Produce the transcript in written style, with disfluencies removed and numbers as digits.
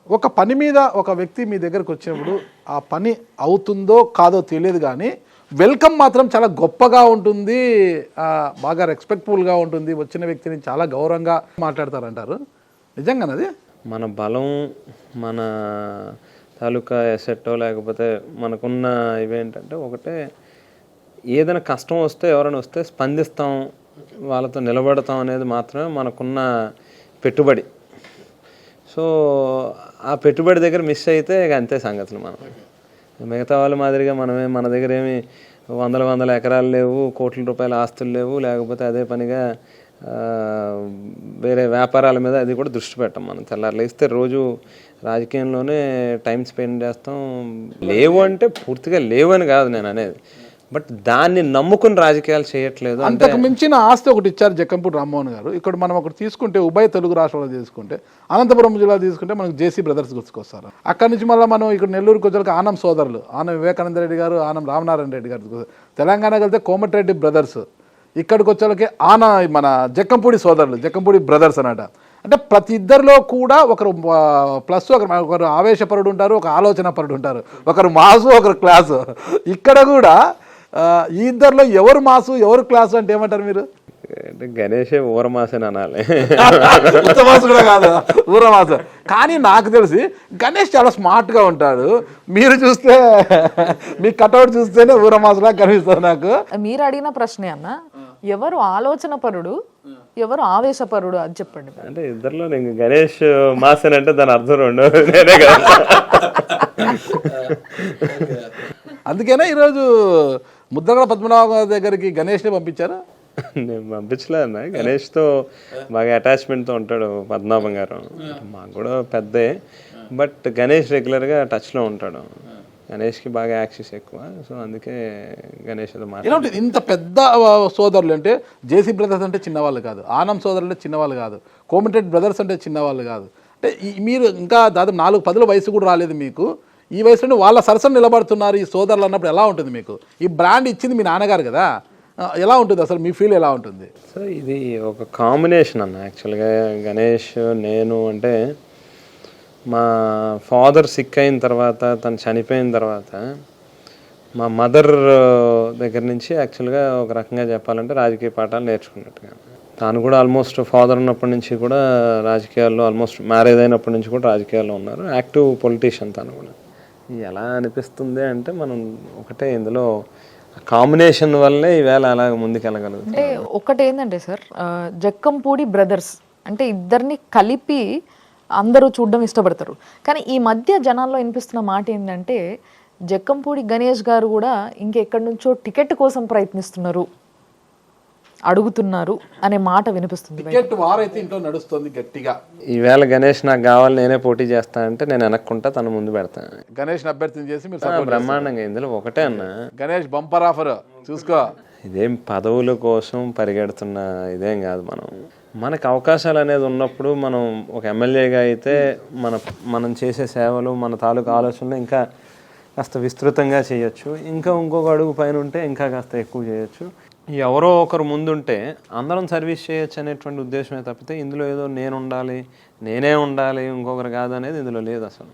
ఒక పని మీద ఒక వ్యక్తి మీ దగ్గరకు వచ్చినప్పుడు ఆ పని అవుతుందో కాదో తెలియదు, కానీ వెల్కమ్ మాత్రం చాలా గొప్పగా ఉంటుంది, బాగా రెస్పెక్ట్ఫుల్గా ఉంటుంది, వచ్చిన వ్యక్తిని చాలా గౌరవంగా మాట్లాడతారంటారు. నిజంగానది మన బలం, మన తాలూకా ఎసెట్టో లేకపోతే మనకున్న ఇవేంటంటే, ఒకటే ఏదైనా కష్టం వస్తే ఎవరైనా వస్తే స్పందిస్తాం, వాళ్ళతో నిలబడతాం అనేది మాత్రమే మనకున్న పెట్టుబడి. సో ఆ పెట్టుబడి దగ్గర మిస్ అయితే ఇక అంతే సంగతులు. మనం మిగతా వాళ్ళ మాదిరిగా మన దగ్గర ఏమి వందల ఎకరాలు లేవు, కోట్ల రూపాయల ఆస్తులు లేవు, లేకపోతే అదే పనిగా వేరే వ్యాపారాల మీద అది కూడా దృష్టి పెట్టాం. మనం తెల్లారు లేస్తే రోజు రాజకీయంలోనే టైం స్పెండ్ చేస్తాం. లేవు అంటే పూర్తిగా లేవు అని కాదు నేను అనేది, బట్ దాన్ని నమ్ముకుని రాజకీయాలు చేయట్లేదు. అంతకు మించిన ఆస్తి ఒకటి ఇచ్చారు జక్కంపూడి రామ్మోహన్ గారు. ఇక్కడ మనం ఒకటి తీసుకుంటే ఉభయ తెలుగు రాష్ట్రాలు తీసుకుంటే, అనంతపురం జిల్లా తీసుకుంటే మనకు జేసీ బ్రదర్స్ గుర్తుకొస్తారు. అక్కడి నుంచి మళ్ళీ మనం ఇక్కడ నెల్లూరుకి వచ్చాక ఆనం సోదరులు, ఆనం వివేకానంద రెడ్డి గారు, ఆనం రామనారాయణ రెడ్డి గారు. తెలంగాణకి వెళ్తే కోమటిరెడ్డి బ్రదర్స్, ఇక్కడికి వచ్చేళ్ళకి మన జక్కంపూడి సోదరులు, జక్కంపూడి బ్రదర్స్ అన్నట. అంటే ప్రతి ఇద్దరిలో కూడా ఒకరు ప్లస్, ఒకరు ఆవేశపరుడు ఉంటారు, ఒక ఆలోచన పరుడు ఉంటారు, ఒకరు మాసు, ఒకరు క్లాసు. ఇక్కడ కూడా ఈ ఇద్దరిలో ఎవరు మాసు ఎవరు క్లాసు అంటే ఏమంటారు మీరు? అంటే గణేషే ఊరమాసే అనాలి. ఉత్తమాసు కూడా కాదు, ఊరమాసు. కానీ నాకు తెలిసి గణేష్ చాలా స్మార్ట్గా ఉంటాడు. మీరు చూస్తే మీ కటౌట్ చూస్తేనే ఊరమాసులా కనిపిస్తుంది నాకు. మీరు అడిగిన ప్రశ్నే అన్న, ఎవరు ఆలోచన పరుడు ఎవరు ఆవేశపరుడు అది చెప్పండి. అంటే ఇద్దరిలో నేను గణేష్ మాసన్ అంటే దాని అర్థం రెండు నేనే కదా. అందుకేనా ఈరోజు ముద్రగడ పద్మనాభ దగ్గరికి గణేష్ని పంపించారా? నేను పంపించలేదన్న, గణేష్తో బాగా అటాచ్మెంట్తో ఉంటాడు పద్మనాభం గారు. మాకు కూడా పెద్దే, బట్ గణేష్ రెగ్యులర్గా టచ్లో ఉంటాడు. గణేష్కి బాగా యాక్సెస్ ఎక్కువ, సో అందుకే గణేష్ మాట్లాడు. ఇంత పెద్ద సోదరులు అంటే జేసీ బ్రదర్స్ అంటే చిన్నవాళ్ళు కాదు, ఆనం సోదరులు అంటే చిన్నవాళ్ళు కాదు, కోమటిరెడ్డి బ్రదర్స్ అంటే చిన్నవాళ్ళు కాదు. అంటే మీరు ఇంకా దాదాపు 4-10 వయసు కూడా రాలేదు మీకు. ఈ వయసులో వాళ్ళ సరసన నిలబడుతున్నారు ఈ సోదరులు అన్నప్పుడు ఎలా ఉంటుంది మీకు? ఈ బ్రాండ్ ఇచ్చింది మీ నాన్నగారు కదా, ఎలా ఉంటుంది అసలు మీ ఫీల్ ఎలా ఉంటుంది? సో ఇది ఒక కాంబినేషన్ అన్న. యాక్చువల్గా గణేష్ నేను అంటే మా ఫాదర్ సిక్ అయిన తర్వాత, తను చనిపోయిన తర్వాత మా మదర్ దగ్గర నుంచి యాక్చువల్గా ఒక రకంగా చెప్పాలంటే రాజకీయ పాఠాలు నేర్చుకున్నట్టుగా. తాను కూడా ఆల్మోస్ట్ ఫాదర్ ఉన్నప్పటి నుంచి కూడా రాజకీయాల్లో, ఆల్మోస్ట్ మ్యారేజ్ అయినప్పటి నుంచి కూడా రాజకీయాల్లో ఉన్నారు, యాక్టివ్ పొలిటీషియన్ తను కూడా. ఎలా అనిపిస్తుంది అంటే మనం ఒకటే ఇందులో కాంబినేషన్ వల్లే ఈవేళ అలా ముందుకెళ్ళగలుగుతాం. అంటే ఒకటి ఏంటంటే సార్, జక్కంపూడి బ్రదర్స్ అంటే ఇద్దరిని కలిపి అందరూ చూడడం ఇష్టపడతారు. కానీ ఈ మధ్య జనాల్లో వినిపిస్తున్న మాట ఏంటంటే, జక్కంపూడి గణేష్ గారు కూడా ఇంకెక్కడి నుంచో టికెట్ కోసం ప్రయత్నిస్తున్నారు, అడుగుతున్నారు అనే మాట వినిపిస్తుంది. టికెట్ వారైతే ఇంట్లో నడుస్తుంది గట్టిగా. ఈవేళ గణేష్ నాకు కావాలి, నేనే పోటీ చేస్తా అంటే నేను వెనక్కుంటా, తను ముందు పెడతాను. గణేష్ అభ్యర్థిని చేసి మీరు బ్రహ్మాండంగా. ఇందులో ఒకటే అన్న, గణేష్ బంపర్ ఆఫర్ చూసుకో. ఇదేం పదవుల కోసం పరిగెడుతున్న ఇదేం కాదు. మనకు అవకాశాలు అనేది ఉన్నప్పుడు మనం ఒక ఎమ్మెల్యేగా అయితే మనం చేసే సేవలు, మన తాలూకు ఆలోచనలు ఇంకా కాస్త విస్తృతంగా చేయొచ్చు. ఇంకా ఇంకొక అడుగు పైన ఉంటే ఇంకా కాస్త ఎక్కువ చేయొచ్చు. ఎవరో ఒకరు ముందుంటే అందరం సర్వీస్ చేయొచ్చు అనేటువంటి ఉద్దేశమే తప్పితే ఇందులో ఏదో నేనే ఉండాలి ఇంకొకరు కాదు అనేది ఇందులో లేదు అసలు.